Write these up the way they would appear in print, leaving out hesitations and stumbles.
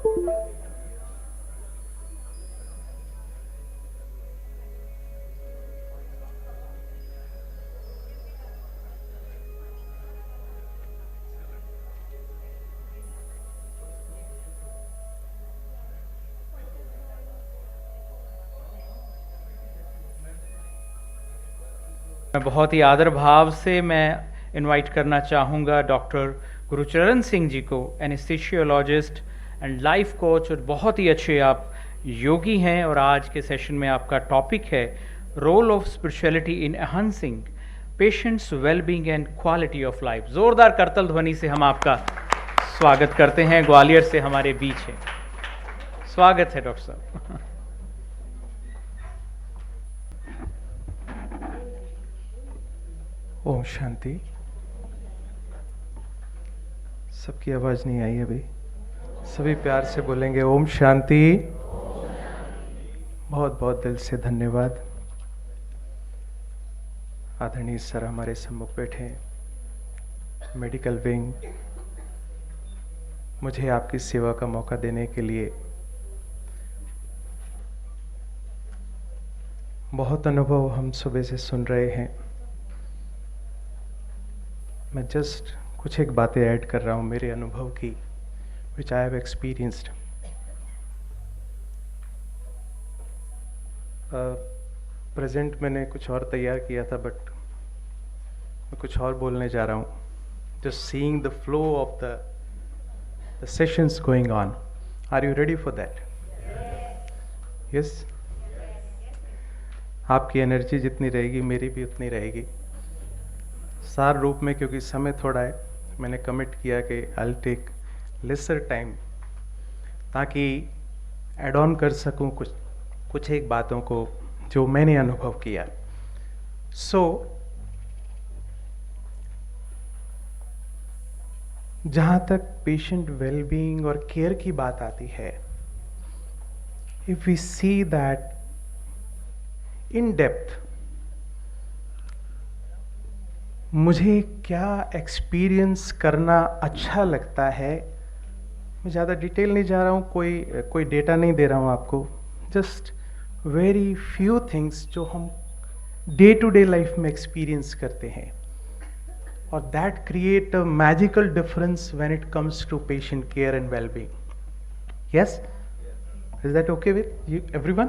बहुत ही आदर भाव से मैं इनवाइट करना चाहूँगा डॉक्टर गुरुचरण सिंह जी को, एनेस्थीसियोलॉजिस्ट एंड लाइफ कोच, और बहुत ही अच्छे आप योगी हैं। और आज के सेशन में आपका टॉपिक है role of spirituality in enhancing patients wellbeing and quality of life. जोरदार करतल ध्वनि से हम आपका स्वागत करते हैं। ग्वालियर से हमारे बीच है, स्वागत है डॉक्टर साहब। ओम शांति। सबकी आवाज नहीं आई अभी, सभी प्यार से बोलेंगे ओम शांति। बहुत बहुत दिल से धन्यवाद। आदरणीय सर हमारे सम्मुख बैठे, मेडिकल विंग, मुझे आपकी सेवा का मौका देने के लिए बहुत अनुभव हम सुबह से सुन रहे हैं। मैं जस्ट कुछ एक बातें ऐड कर रहा हूँ मेरे अनुभव की, विच आई हैव एक्सपीरियंस्ड। प्रेजेंट मैंने कुछ और तैयार किया था, बट मैं कुछ और बोलने जा रहा हूँ। Just seeing the flow of the sessions going on. Are you ready for that? Yes. आपकी एनर्जी जितनी रहेगी मेरी भी उतनी रहेगी। सार रूप में, क्योंकि समय थोड़ा है, मैंने कमिट किया कि आई टेक लेसर टाइम, ताकि एड ऑन कर सकूं कुछ एक बातों को जो मैंने अनुभव किया। जहां तक पेशेंट वेलबींग और केयर की बात आती है, if we see that in depth, मुझे क्या एक्सपीरियंस करना अच्छा लगता है। मैं ज़्यादा डिटेल नहीं जा रहा हूँ, कोई डेटा नहीं दे रहा हूँ आपको, जस्ट वेरी फ्यू थिंग्स जो हम डे टू डे लाइफ में एक्सपीरियंस करते हैं, और that create a magical difference when it comes to patient care and wellbeing. Yes, is that okay with you everyone?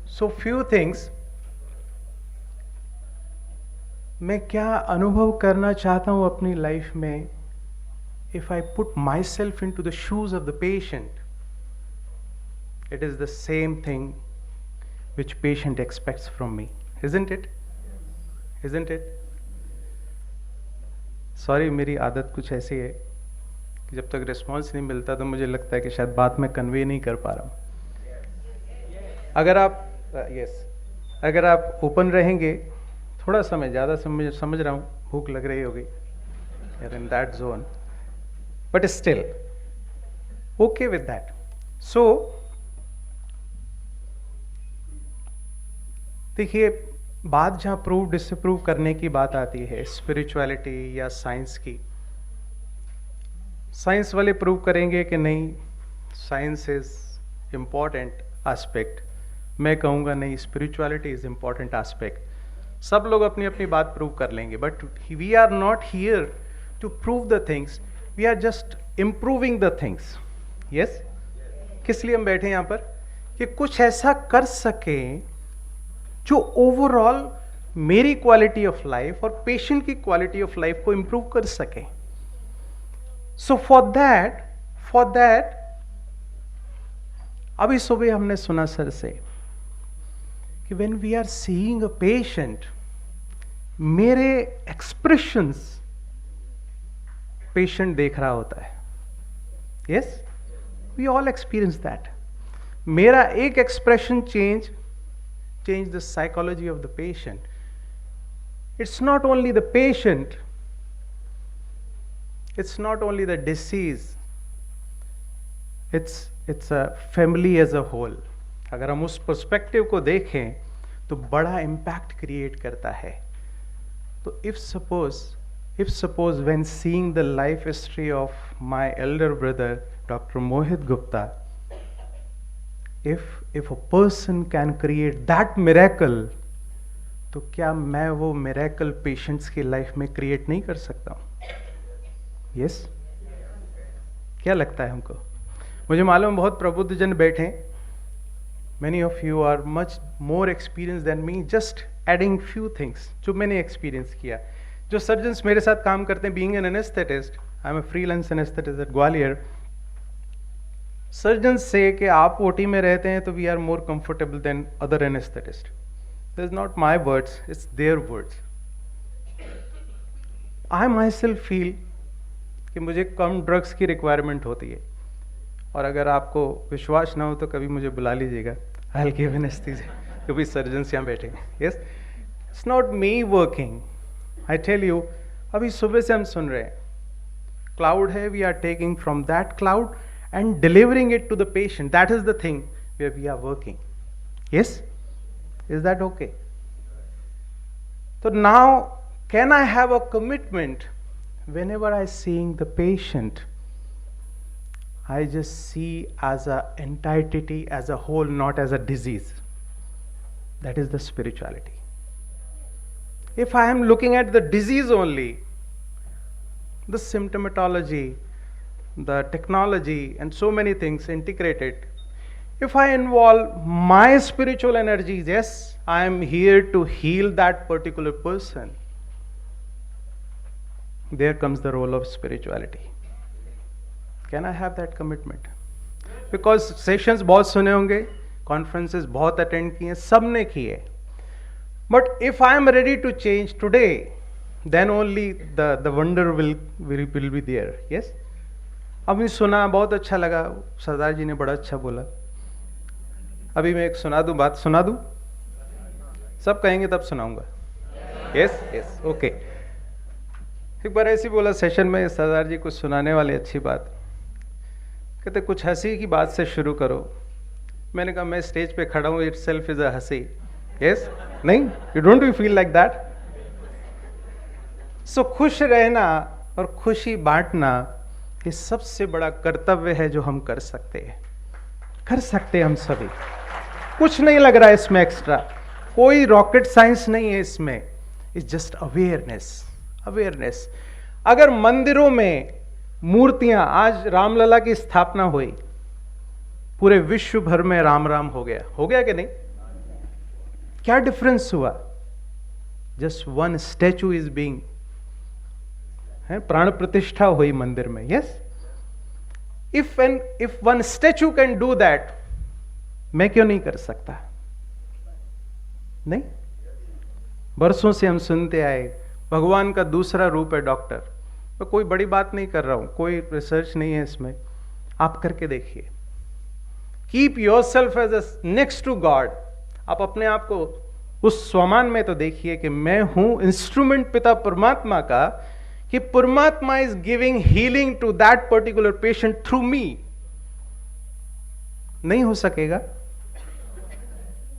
So few things मैं क्या अनुभव करना चाहता हूँ अपनी लाइफ में। If I put myself into the shoes of the patient, it is the same thing which patient expects from me, isn't it? Isn't it? Sorry, मेरी आदत कुछ ऐसी है कि जब तक रिस्पॉन्स नहीं मिलता तो मुझे लगता है कि शायद बात मैं कन्वे नहीं कर पा रहा हूँ। अगर आप अगर आप ओपन रहेंगे थोड़ा समय, ज़्यादा समझ रहा हूँ, भूख लग रही होगी, in that zone, but still okay with that. So देखिए, बात जहाँ प्रूव डिसप्रूव करने की बात आती है, स्पिरिचुअलिटी या साइंस की, साइंस वाले प्रूव करेंगे कि नहीं साइंस इज इम्पॉर्टेंट एस्पेक्ट, मैं कहूँगा नहीं, स्पिरिचुअलिटी इज इम्पॉर्टेंट एस्पेक्ट। सब लोग अपनी अपनी बात प्रूव कर लेंगे, but we are not here to prove the things, we are just improving the things. Yes, किस लिए हम बैठे यहाँ पर? कि कुछ ऐसा कर सकें जो ओवरऑल मेरी क्वालिटी ऑफ लाइफ और पेशेंट की क्वालिटी ऑफ लाइफ को इम्प्रूव कर सके। सो फॉर दैट अभी सुबह हमने सुना सर से कि when we are seeing a patient, मेरे expressions patient देख रहा होता है। Yes, we all experience that. मेरा एक expression change the psychology of the patient. It's not only the patient, it's not only the disease, it's a family as a whole. अगर हम उस पर्सपेक्टिव को देखें तो बड़ा इम्पैक्ट क्रिएट करता है। तो if suppose when seeing the life history of my Elder brother Dr. Mohit Gupta, if a person can create that miracle, तो क्या मैं वो मिरेकल पेशेंट्स की लाइफ में क्रिएट नहीं कर सकता हूँ? यस? क्या लगता है हमको? मुझे मालूम बहुत प्रबुद्ध जन बैठे हैं. Many of you are much more experienced than me. Just adding few things जो मैंने एक्सपीरियंस किया. जो सर्जन्स मेरे साथ काम करते हैं, being an anesthetist, I am a freelance anesthetist at Gwalior. Surgeons से कि आप ओटी में रहते हैं तो we are more comfortable than other anesthetists. This is not my words, it's their words. I myself feel कि मुझे कम ड्रग्स की रिक्वायरमेंट होती है. और अगर आपको विश्वास ना हो तो कभी मुझे बुला लीजिएगा. I'll give anesthesia. क्योंकि सर्जन्स यहाँ बैठे हैं. Yes, it's not me working. I tell you, अभी सुबह से हम सुन रहे हैं. Cloud है, we are taking from that cloud and delivering it to the patient. That is the thing where we are working. Yes, is that okay? So now, can I have a commitment whenever I seeing the patient? I just see as a entity, as a whole, not as a disease. That is the spirituality. If I am looking at the disease only, the symptomatology, the technology, and so many things integrated, if I involve my spiritual energies, yes, I am here to heal that particular person. There comes the role of spirituality. Can I have that commitment? Because sessions बहुत सुने होंगे, conferences बहुत attend किए, सबने किए. But if I am ready to change today, then only the wonder will be there. Yes? अभी सुना, बहुत अच्छा लगा, सरदार जी ने बड़ा अच्छा बोला. अभी मैं एक सुना दूं, बात सुना दूं? सब कहेंगे तब सुनाऊंगा. Yes, yes, okay. एक बार ऐसी बोला सेशन में सरदार जी कुछ सुनाने वाली अच्छी बात. कहते कुछ हंसी की बात से शुरू करो. मैंने कहा मैं स्टेज पे खड़ा हूँ, इट सेल्फ इज अ हंसी. यस? नहीं? You don't you feel like that? So खुश रहना और खुशी बांटना ये सबसे बड़ा कर्तव्य है जो हम कर सकते हैं. कर सकते हैं हम सभी. कुछ नहीं लग रहा है इसमें एक्स्ट्रा, कोई रॉकेट साइंस नहीं है इसमें. It's just awareness. अवेयरनेस. अगर मंदिरों में मूर्तियां, आज रामलला की स्थापना हुई, पूरे विश्व भर में राम राम हो गया कि नहीं? क्या डिफरेंस हुआ? Just one statue is being, प्राण प्रतिष्ठा हुई मंदिर में. Yes, if one statue can do that, मैं क्यों नहीं कर सकता? नहीं? बरसों से हम सुनते आए भगवान का दूसरा रूप है डॉक्टर. मैं कोई बड़ी बात नहीं कर रहा हूं, कोई रिसर्च नहीं है इसमें. आप करके देखिए. Keep yourself as next to God. आप अपने आप को उस स्वमान में तो देखिए कि मैं हूं इंस्ट्रूमेंट पिता परमात्मा का, कि परमात्मा is giving healing to that particular patient through me. नहीं हो सकेगा?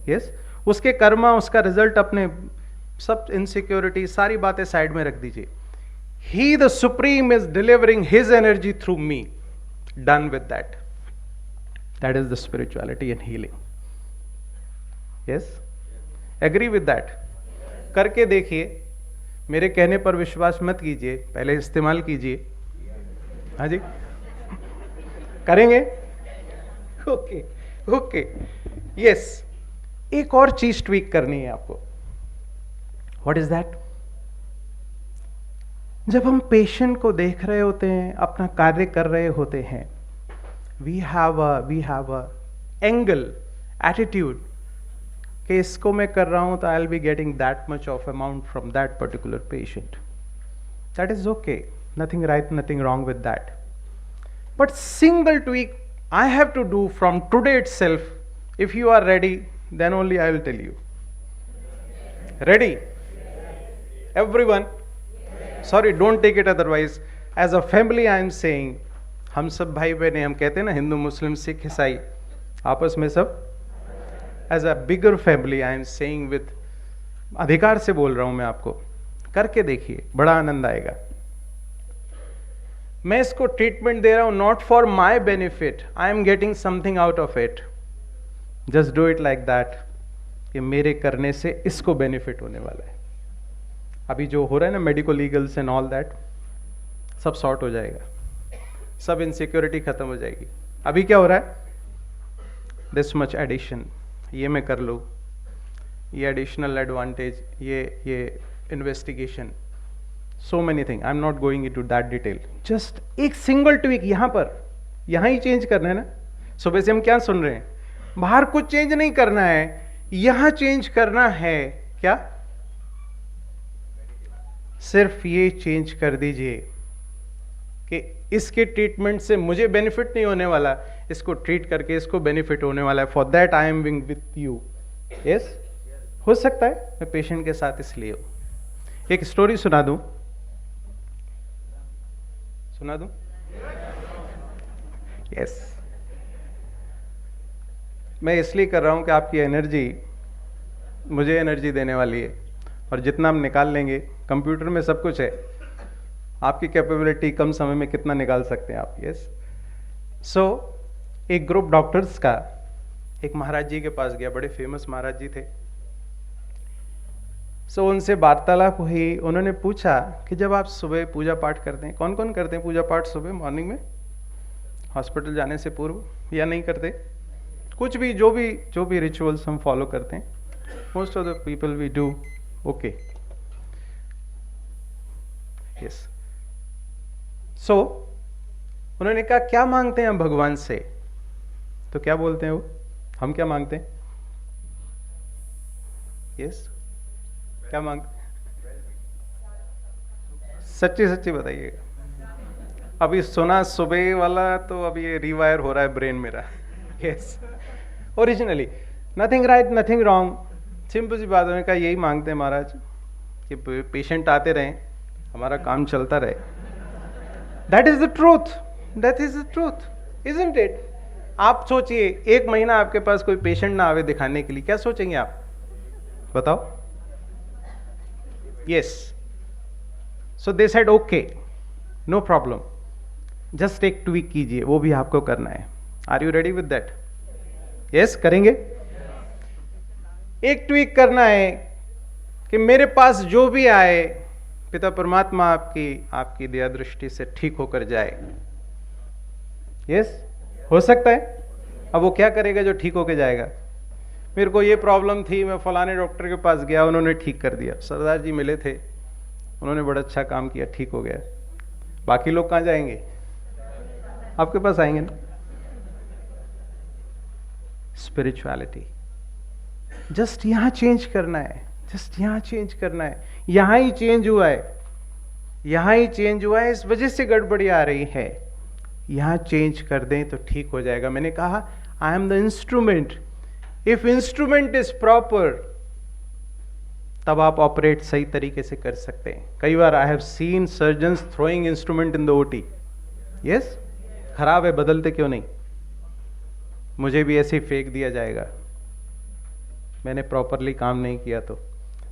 यस? उसके कर्मा, उसका रिजल्ट, अपने सब इनसिक्योरिटी, सारी बातें साइड में रख दीजिए. He the Supreme is delivering His energy through me. Done with that. That is the spirituality and healing. Yes? Agree with that? करके देखिए. मेरे कहने पर विश्वास मत कीजिए, पहले इस्तेमाल कीजिए. हाँ जी, करेंगे? Okay okay. यस, एक और चीज ट्वीक करनी है आपको. What is that? जब हम पेशेंट को देख रहे होते हैं, अपना कार्य कर रहे होते हैं, we have a angle, attitude कि इसको मैं कर रहा हूं तो I will be getting that much of amount from that particular patient. That is okay, nothing right, nothing wrong with that. But single tweak I have to do from today itself. If you are ready, then only I will tell you. Ready? Everyone? Sorry, don't take it otherwise. As a family, I am saying, हम सब भाई बहन हैं. हम कहते हैं ना, हिंदू मुस्लिम सिख ईसाई आपस में सब. As a bigger family, I am saying with अधिकार से बोल रहा हूं मैं आपको. करके देखिए, बड़ा आनंद आएगा. मैं इसको ट्रीटमेंट दे रहा हूं not for my benefit, I am getting something out of it, just do it like that कि मेरे करने से इसको बेनिफिट होने वाला है। अभी जो हो रहा है ना medico legals and all that, सब सॉर्ट हो जाएगा, सब इनसिक्योरिटी खत्म हो जाएगी। अभी क्या हो रहा है, दिस मच एडिशन, ये मैं कर लूँ, ये एडिशनल एडवांटेज, ये investigation, so many thing, I am not going into that detail. Just एक सिंगल ट्विक यहां पर, यहां ही चेंज करना है ना। सुबह से हम क्या सुन रहे हैं, बाहर कुछ चेंज नहीं करना है, यहां चेंज करना है। क्या, सिर्फ ये चेंज कर दीजिए कि इसके ट्रीटमेंट से मुझे बेनिफिट नहीं होने वाला, इसको ट्रीट करके इसको बेनिफिट होने वाला है। For that I am wing with you. Yes, हो सकता है मैं पेशेंट के साथ इसलिए हूं। एक स्टोरी सुना दूं, सुना दूं? यस, मैं इसलिए कर रहा हूं कि आपकी एनर्जी मुझे एनर्जी देने वाली है, और जितना हम निकाल लेंगे, कंप्यूटर में सब कुछ है, आपकी कैपेबिलिटी कम समय में कितना निकाल सकते हैं आप। यस, सो एक ग्रुप डॉक्टर्स का एक महाराज जी के पास गया, बड़े फेमस महाराज जी थे। सो उनसे वार्तालाप हुई, उन्होंने पूछा कि जब आप सुबह पूजा पाठ करते हैं, कौन कौन करते हैं पूजा पाठ सुबह मॉर्निंग में हॉस्पिटल जाने से पूर्व, या नहीं करते? कुछ भी जो भी रिचुअल्स हम फॉलो करते हैं, most of the people we do. Okay, yes. So उन्होंने कहा क्या मांगते हैं हम भगवान से? तो क्या बोलते हैं वो, हम क्या मांगते हैं? यस, क्या मांगते? सच्ची सच्ची बताइएगा। अभी सुना सुबह वाला तो अभी ये रिवायर हो रहा है ब्रेन मेरा। Yes, originally nothing right nothing wrong, simple सी बात। उन्होंने कहा यही मांगते हैं महाराज कि पेशेंट आते रहें, हमारा काम चलता रहे। That is the truth, that is the truth, isn't it? आप सोचिए, एक महीना आपके पास कोई पेशेंट ना आवे दिखाने के लिए, क्या सोचेंगे आप? बताओ। Yes, so they said okay, no problem, just एक ट्वीक कीजिए, वो भी आपको करना है। Are you ready with that? Yes, करेंगे? एक ट्वीक करना है कि मेरे पास जो भी आए, पिता परमात्मा आपकी दया दृष्टि से ठीक होकर जाए। यस, हो सकता है। अब वो क्या करेगा जो ठीक होकर जाएगा? मेरे को ये प्रॉब्लम थी, मैं फलाने डॉक्टर के पास गया, उन्होंने ठीक कर दिया। सरदार जी मिले थे, उन्होंने बड़ा अच्छा काम किया, ठीक हो गया। बाकी लोग कहाँ जाएंगे? आपके पास आएंगे ना। स्पिरिचुअलिटी जस्ट यहां चेंज करना है, जस्ट यहां चेंज करना है। यहां ही चेंज हुआ है, यहां ही चेंज हुआ है, इस वजह से गड़बड़ी आ रही है। यहां चेंज कर दें तो ठीक हो जाएगा। मैंने कहा I am the instrument, if instrument is proper, तब आप ऑपरेट सही तरीके से कर सकते हैं। कई बार I have seen surgeons throwing instrument in the OT. Yes, खराब है, बदलते क्यों नहीं? मुझे भी ऐसे ही फेंक दिया जाएगा, मैंने प्रॉपरली काम नहीं किया तो।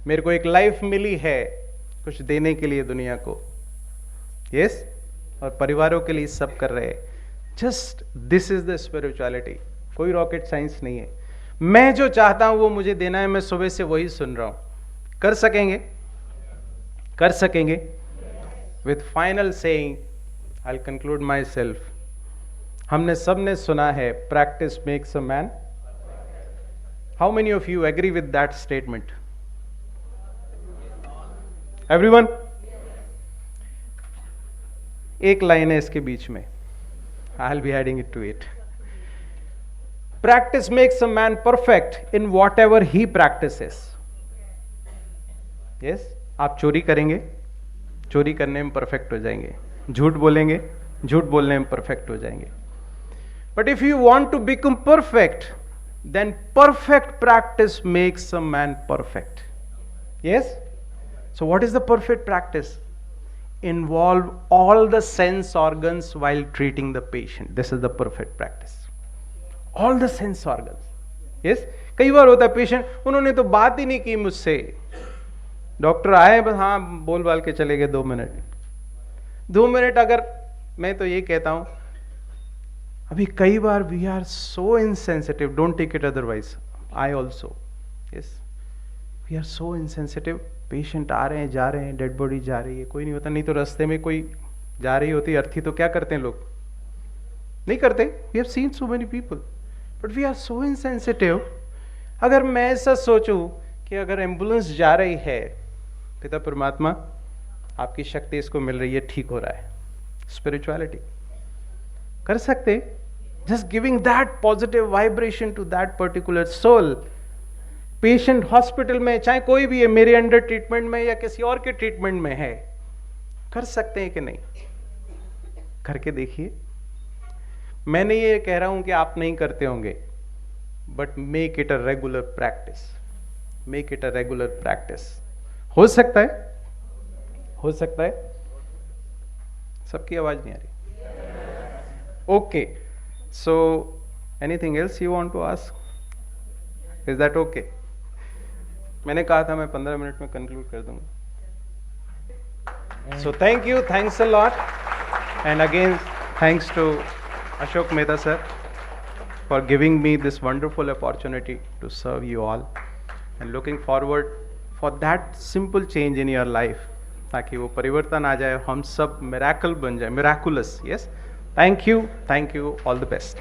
मेरे को एक लाइफ मिली है कुछ देने के लिए दुनिया को। यस, और परिवारों के लिए सब कर रहे हैं। Just this is the spirituality, कोई रॉकेट साइंस नहीं है। मैं जो चाहता हूं वो मुझे देना है, मैं सुबह से वही सुन रहा हूं। कर सकेंगे? कर सकेंगे? With final saying I will conclude myself. हमने सबने सुना है, practice makes a man. How many of you agree with that statement? Everyone? एक लाइन है इसके बीच में, I will be adding it to it. Practice makes a man perfect in whatever he practises. Yes, आप चोरी करेंगे, चोरी करने में परफेक्ट हो जाएंगे। झूठ बोलेंगे, झूठ बोलने में परफेक्ट हो जाएंगे। But if you want to become perfect, then perfect practice makes a man perfect. Yes? So what is the perfect practice? Involve all the sense organs while treating the patient. This is the perfect practice. All the sense organs. Yes? कई बार होता है patient, उन्होंने तो बात ही नहीं की मुझसे, doctor आए बस हाँ बोल बाल के चले गए 2 मिनट। 2 मिनट अगर मैं तो ये कहता हूँ, अभी कई बार we are so insensitive, don't take it otherwise, I also, yes, we are so insensitive. Patient आ रहे हैं, जा रहे हैं, डेड बॉडी जा रही है, कोई नहीं होता, नहीं तो रास्ते में कोई जा रही होती अर्थी तो क्या करते हैं लोग, नहीं करते, we have seen so many people, but we are so insensitive. अगर मैं ऐसा सोचूं कि अगर एम्बुलेंस जा रही है, पिता परमात्मा आपकी शक्ति इसको मिल रही है, ठीक हो रहा है, स्पिरिचुअलिटी कर सकते, just giving that positive vibration to that particular soul. Patient hospital में चाहे कोई भी है, मेरे अंडर ट्रीटमेंट में या किसी और के ट्रीटमेंट में है, कर सकते हैं कि नहीं, करके देखिए। मैंने ये कह रहा हूं कि आप नहीं करते होंगे, but make it a regular practice, make it a regular practice. हो सकता है, हो सकता है, सबकी आवाज नहीं आ रही, okay, so anything else you want to ask, is that okay? मैंने कहा था मैं 15 मिनट में कंक्लूड कर दूंगा। So thank you, thanks a lot, and again thanks to Ashok Mehta sir for giving me this wonderful opportunity to serve you all, and looking forward for that simple change in your life, ताकि वो परिवर्तन आ जाए, हम सब miracle बन जाए, miraculous. Yes, thank you, all the best.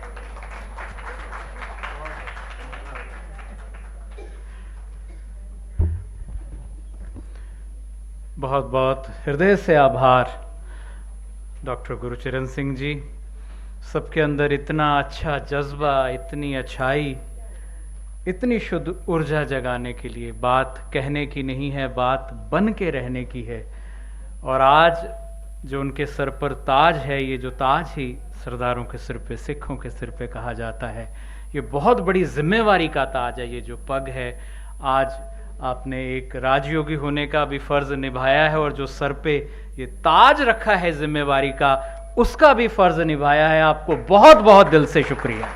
बहुत बहुत हृदय से आभार डॉक्टर गुरुचरण सिंह जी। सबके अंदर इतना अच्छा जज्बा, इतनी अच्छाई, इतनी शुद्ध ऊर्जा जगाने के लिए, बात कहने की नहीं है, बात बन के रहने की है। और आज जो उनके सर पर ताज है, ये जो ताज ही सरदारों के सिर पे, सिखों के सिर पे कहा जाता है, ये बहुत बड़ी जिम्मेवारी का ताज है। ये जो पग है, आज आपने एक राजयोगी होने का भी फर्ज निभाया है, और जो सर पे ये ताज रखा है जिम्मेवारी का, उसका भी फर्ज निभाया है। आपको बहुत बहुत दिल से शुक्रिया।